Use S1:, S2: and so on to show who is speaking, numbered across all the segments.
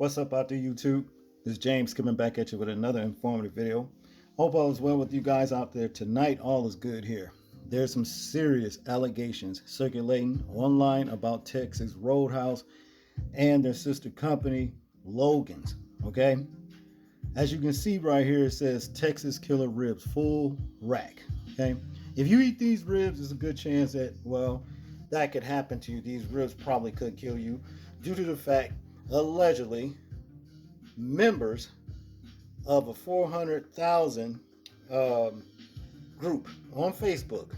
S1: What's up out there, YouTube? This is James coming back at you with another informative video. Hope all is well with you guys out there tonight. All is good here. There's some serious allegations circulating online about Texas Roadhouse and their sister company, Logan's. Okay? As you can see right here, it says Texas Killer Ribs, full rack. Okay? If you eat these ribs, there's a good chance that, well, that could happen to you. These ribs probably could kill you due to the fact, allegedly, members of a 400,000 group on Facebook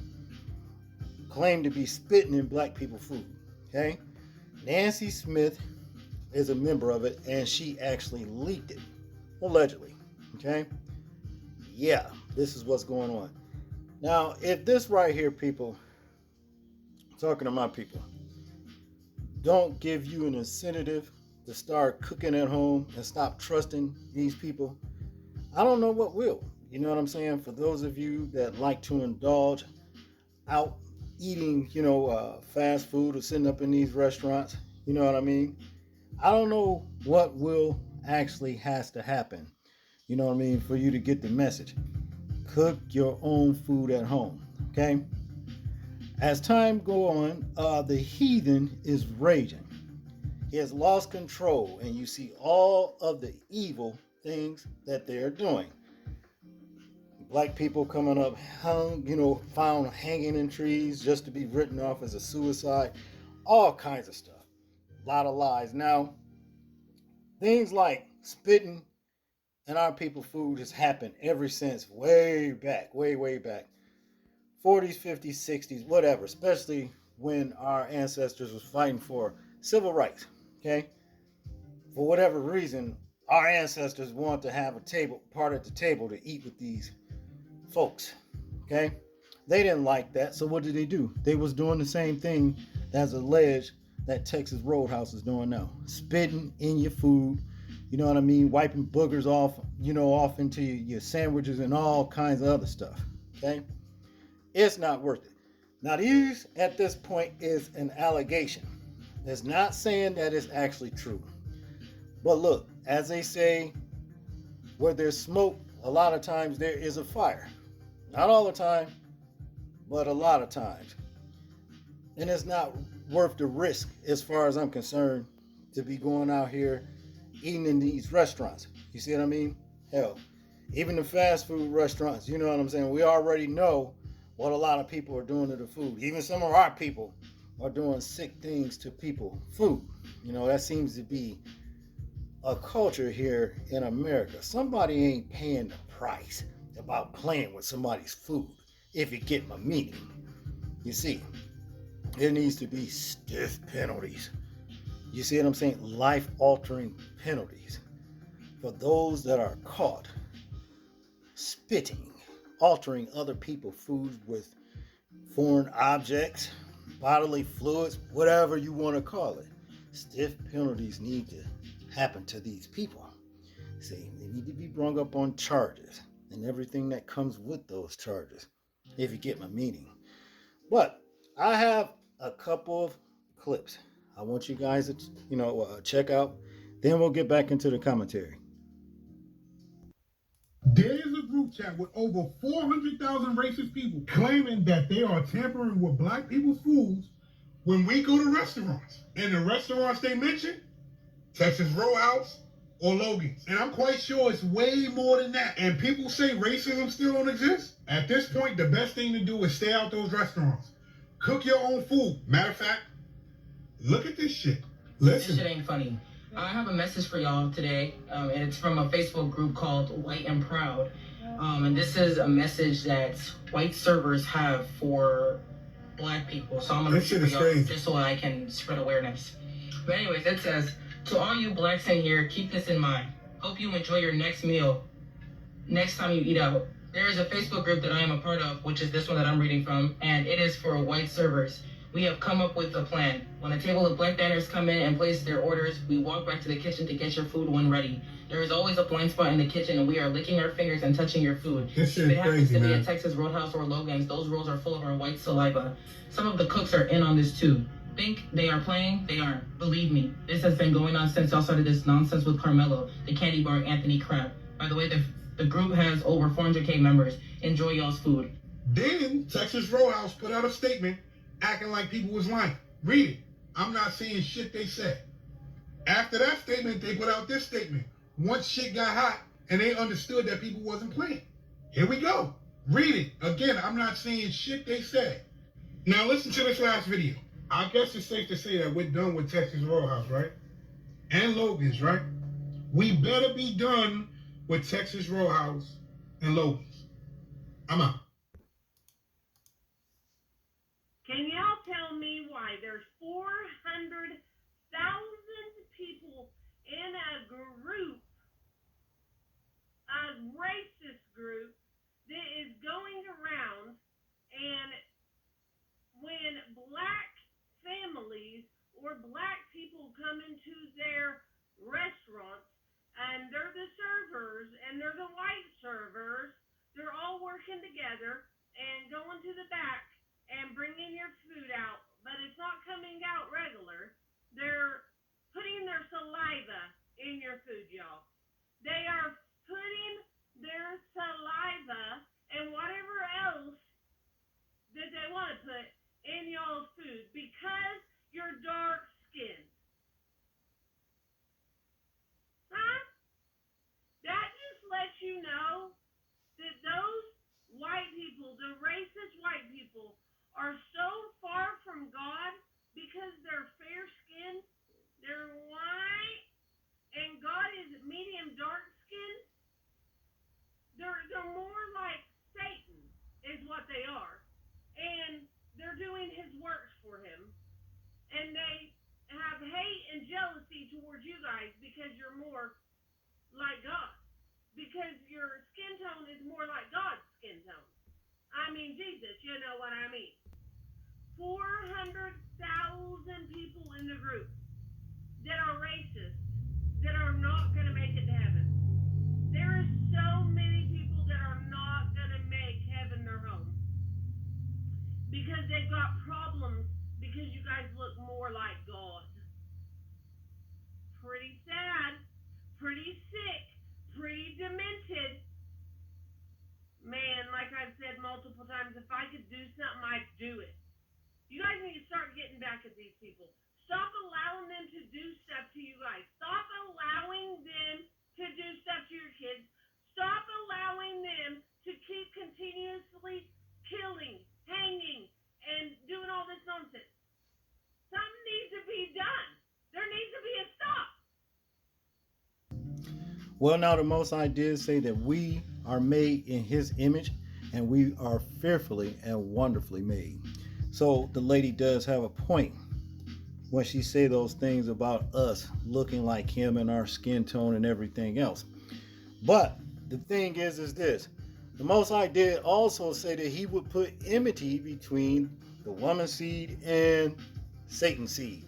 S1: claim to be spitting in black people food. Okay? Nancy Smith is a member of it, and she actually leaked it, allegedly. Okay? Yeah, this is what's going on. Now, if this right here, people, talking to my people, don't give you an incentive to start cooking at home and stop trusting these people, I don't know what will. You know what I'm saying? For those of you that like to indulge out eating, fast food or sitting up in these restaurants, you know what I mean? I don't know what will actually has to happen, you know what I mean, for you to get the message. Cook your own food at home, okay? As time go on, the heathen is raging. He has lost control, and you see all of the evil things that they're doing. Black people coming up found hanging in trees just to be written off as a suicide. All kinds of stuff. A lot of lies. Now, things like spitting in our people's food has happened ever since way back, way back. 40s, 50s, 60s, whatever, especially when our ancestors was fighting for civil rights, okay? For whatever reason, our ancestors wanted to have part at the table to eat with these folks, okay? They didn't like that, so what did they do? They was doing the same thing that's alleged that Texas Roadhouse is doing now. Spitting in your food, you know what I mean? Wiping boogers off, off into your sandwiches and all kinds of other stuff, okay? It's not worth it. Now, these at this point is an allegation. It's not saying that it's actually true. But look, as they say, where there's smoke, a lot of times there is a fire. Not all the time, but a lot of times. And it's not worth the risk, as far as I'm concerned, to be going out here eating in these restaurants. You see what I mean? Hell, even the fast food restaurants, you know what I'm saying? We already know what a lot of people are doing to the food. Even some of our people are doing sick things to people food. That seems to be a culture here in America. Somebody ain't paying the price about playing with somebody's food, if you get my meaning. You see, there needs to be stiff penalties. You see what I'm saying? Life-altering penalties for those that are caught spitting, altering other people's food with foreign objects, bodily fluids, whatever you want to call it. Stiff penalties need to happen to these people. See, they need to be brought up on charges and everything that comes with those charges, if you get my meaning. But I have a couple of clips I want you guys to, check out. Then we'll get back into the commentary.
S2: There is a group chat with over 400,000 racist people claiming that they are tampering with black people's foods when we go to restaurants. And the restaurants they mention, Texas Roadhouse or Logan's. And I'm quite sure it's way more than that. And people say racism still don't exist. At this point, the best thing to do is stay out those restaurants. Cook your own food. Matter of fact, look at this shit. Listen.
S3: This shit ain't funny. I have a message for y'all today, and it's from a Facebook group called White and Proud. And this is a message that white servers have for black people. So I'm going to read for y'all just so I can spread awareness. But anyways, it says, to all you blacks in here, keep this in mind. Hope you enjoy your next meal next time you eat out. There is a Facebook group that I am a part of, which is this one that I'm reading from, and it is for white servers. We have come up with a plan. When a table of black diners come in and place their orders, we walk back to the kitchen to get your food when ready. There is always a blind spot in the kitchen, and we are licking our fingers and touching your food.
S2: This shit
S3: if it happens
S2: crazy,
S3: to
S2: man.
S3: be a Texas Roadhouse or Logan's, those rolls are full of our white saliva. Some of the cooks are in on this too. think they are playing, they aren't. Believe me, this has been going on since y'all started this nonsense with Carmelo, the candy bar Anthony crap. By the way, the group has over 400K members. Enjoy y'all's food.
S2: Then Texas Roadhouse put out a statement acting like people was lying. Read it. I'm not saying shit they said. After that statement, they put out this statement. Once shit got hot and they understood that people wasn't playing. Here we go. Read it. Again, I'm not saying shit they said. Now listen to this last video. I guess it's safe to say that we're done with Texas Roadhouse, right? And Logan's, right? We better be done with Texas Roadhouse and Logan's. I'm out.
S4: Can y'all tell me why there's 400,000 people in a group, a racist group, that is going around, and when black families or black people come into their restaurants and they're the servers and they're the white servers, they're all working together and going to the back and bringing your food out, but it's not coming out regular. They're putting their saliva in your food, y'all. They are putting their saliva and whatever else that they want to put in y'all's food because you're dark skinned. Huh? That just lets you know that those white people, the racist white people, are so far from God because they're fair skinned, they're white, and God is medium dark skinned. They're more like Satan is what they are. And they're doing his works for him. And they have hate and jealousy towards you guys because you're more like God. Because your skin tone is more like God's skin tone. I mean, Jesus, you know what I mean. 400,000 people in the group that are racist, that are not going to make it to heaven. There are so many people that are not going to make heaven their home. Because they've got problems because you guys look more like God. Pretty sad, pretty sick, pretty demented. Man, like I've said multiple times, if I could do something, I'd do it. You guys need to start getting back at these people. Stop allowing them to do stuff to you guys. Stop allowing them to do stuff to your kids. Stop allowing them to keep continuously killing, hanging, and doing all this nonsense. Something needs to be done. There needs to be a stop.
S1: Well, now the Most High did say that we are made in His image and we are fearfully and wonderfully made. So the lady does have a point when she say those things about us looking like Him and our skin tone and everything else. But the thing is this. The Most High did also say that He would put enmity between the woman's seed and Satan's seed.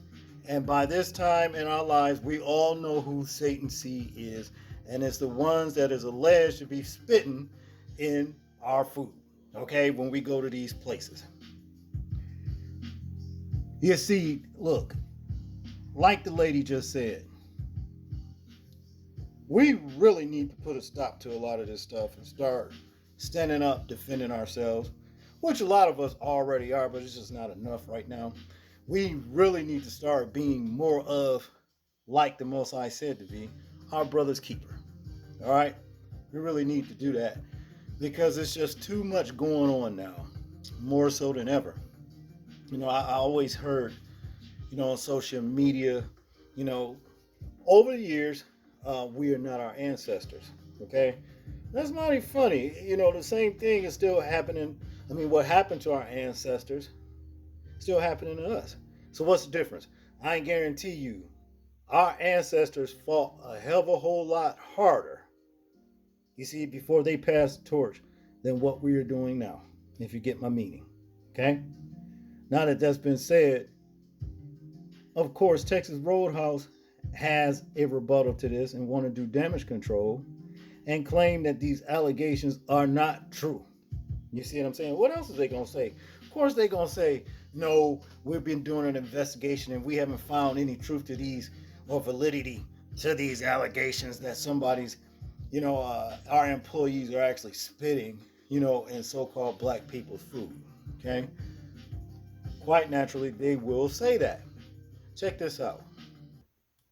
S1: And by this time in our lives, we all know who Satan's seed is. And it's the ones that is alleged to be spitting in our food. Okay, when we go to these places. You see, look, like the lady just said, we really need to put a stop to a lot of this stuff and start standing up, defending ourselves, which a lot of us already are, but it's just not enough right now. We really need to start being more of, like the Most High said to be, our brother's keeper. All right? We really need to do that because it's just too much going on now, more so than ever. You know, I always heard, on social media, over the years, we are not our ancestors. Okay? That's mighty funny. The same thing is still happening. I mean, what happened to our ancestors still happening to us. So what's the difference? I guarantee you, our ancestors fought a hell of a whole lot harder, you see, before they passed the torch than what we are doing now, if you get my meaning. Okay? Now that that's been said, of course, Texas Roadhouse has a rebuttal to this and want to do damage control and claim that these allegations are not true. You see what I'm saying? What else are they going to say? Of course they're going to say No, we've been doing an investigation and we haven't found any truth to these or validity to these allegations that somebody's, our employees are actually spitting, in so-called black people's food. Okay? Quite naturally, they will say that. Check this out.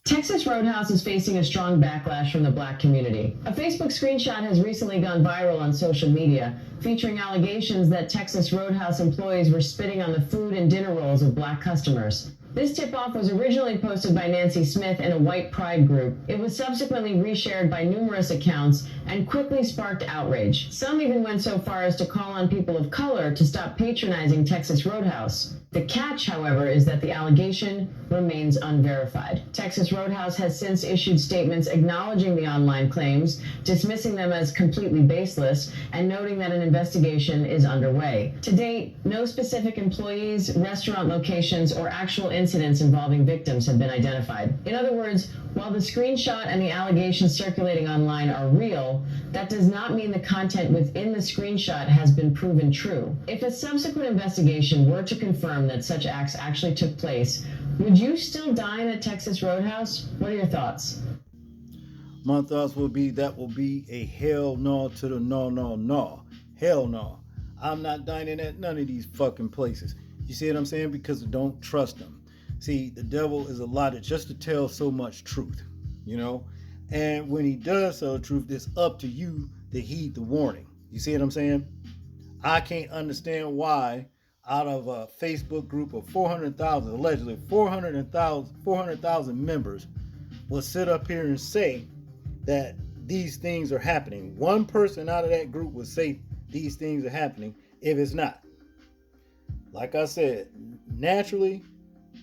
S5: Texas Roadhouse is facing a strong backlash from the black community. A Facebook screenshot has recently gone viral on social media, featuring allegations that Texas Roadhouse employees were spitting on the food and dinner rolls of black customers. This tip-off was originally posted by Nancy Smith in a white pride group. It was subsequently reshared by numerous accounts and quickly sparked outrage. Some even went so far as to call on people of color to stop patronizing Texas Roadhouse. The catch, however, is that the allegation remains unverified. Texas Roadhouse has since issued statements acknowledging the online claims, dismissing them as completely baseless, and noting that an investigation is underway. To date, no specific employees, restaurant locations, or actual incidents involving victims have been identified. In other words, while the screenshot and the allegations circulating online are real, that does not mean the content within the screenshot has been proven true. If a subsequent investigation were to confirm that such acts actually took place, would you still dine at Texas Roadhouse? What are your thoughts?
S1: My thoughts will be that will be a hell no to the no, no, no. Hell no. I'm not dining at none of these fucking places. You see what I'm saying? Because I don't trust them. See, the devil is allotted just to tell so much truth, And when he does tell the truth, it's up to you to heed the warning. You see what I'm saying? I can't understand why out of a Facebook group of 400,000, allegedly 400,000 members, will sit up here and say that these things are happening. One person out of that group would say these things are happening if it's not. Like I said, naturally,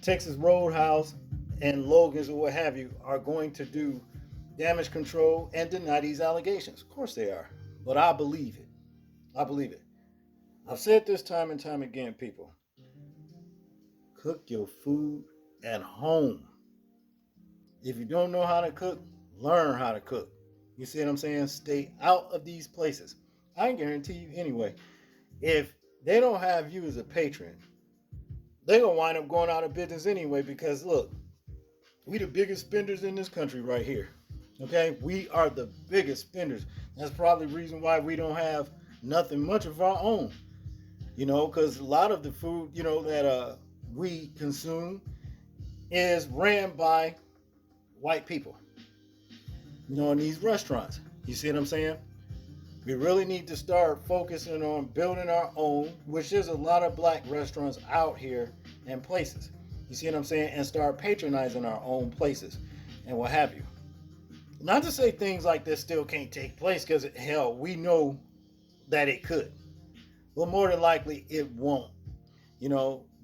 S1: Texas Roadhouse and Logan's or what have you are going to do damage control and deny these allegations. Of course they are. But I believe it. I believe it. I've said this time and time again, people. Cook your food at home. If you don't know how to cook, learn how to cook. You see what I'm saying? Stay out of these places. I can guarantee you anyway, if they don't have you as a patron, they're going to wind up going out of business anyway because, look, we the biggest spenders in this country right here. Okay? We are the biggest spenders. That's probably the reason why we don't have nothing much of our own. Because a lot of the food, that we consume is ran by white people. In these restaurants. You see what I'm saying? We really need to start focusing on building our own, which there's a lot of black restaurants out here and places. You see what I'm saying? And start patronizing our own places and what have you. Not to say things like this still can't take place, because hell, we know that it could. But more than likely it won't.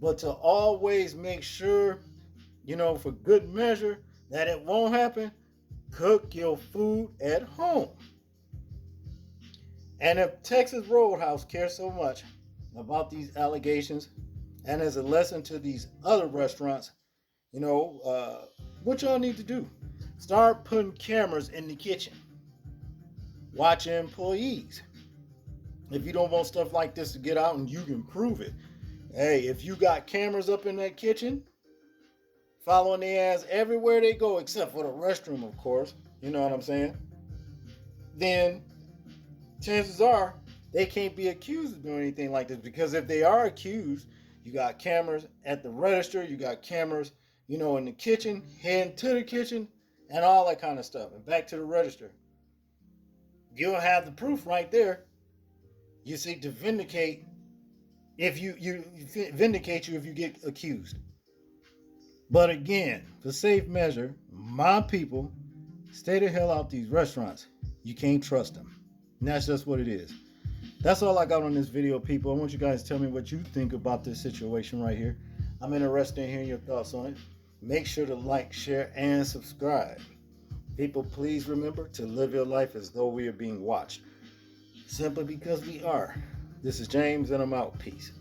S1: But to always make sure, for good measure, that it won't happen, cook your food at home. And if Texas Roadhouse cares so much about these allegations, and as a lesson to these other restaurants, what y'all need to do? Start putting cameras in the kitchen. Watch your employees. If you don't want stuff like this to get out and you can prove it. Hey, if you got cameras up in that kitchen, following their ass everywhere they go, except for the restroom, of course, you know what I'm saying? Then chances are they can't be accused of doing anything like this, because if they are accused, you got cameras at the register, you got cameras, in the kitchen, heading to the kitchen, and all that kind of stuff, and back to the register. You'll have the proof right there. You see, to vindicate if you vindicate you if you get accused. But again, for safe measure, my people, stay the hell out these restaurants. You can't trust them. And that's just what it is. That's all I got on this video, people. I want you guys to tell me what you think about this situation right here. I'm interested in hearing your thoughts on it. Make sure to like, share, and subscribe. People, please remember to live your life as though we are being watched. Simply because we are. This is James, and I'm out. Peace.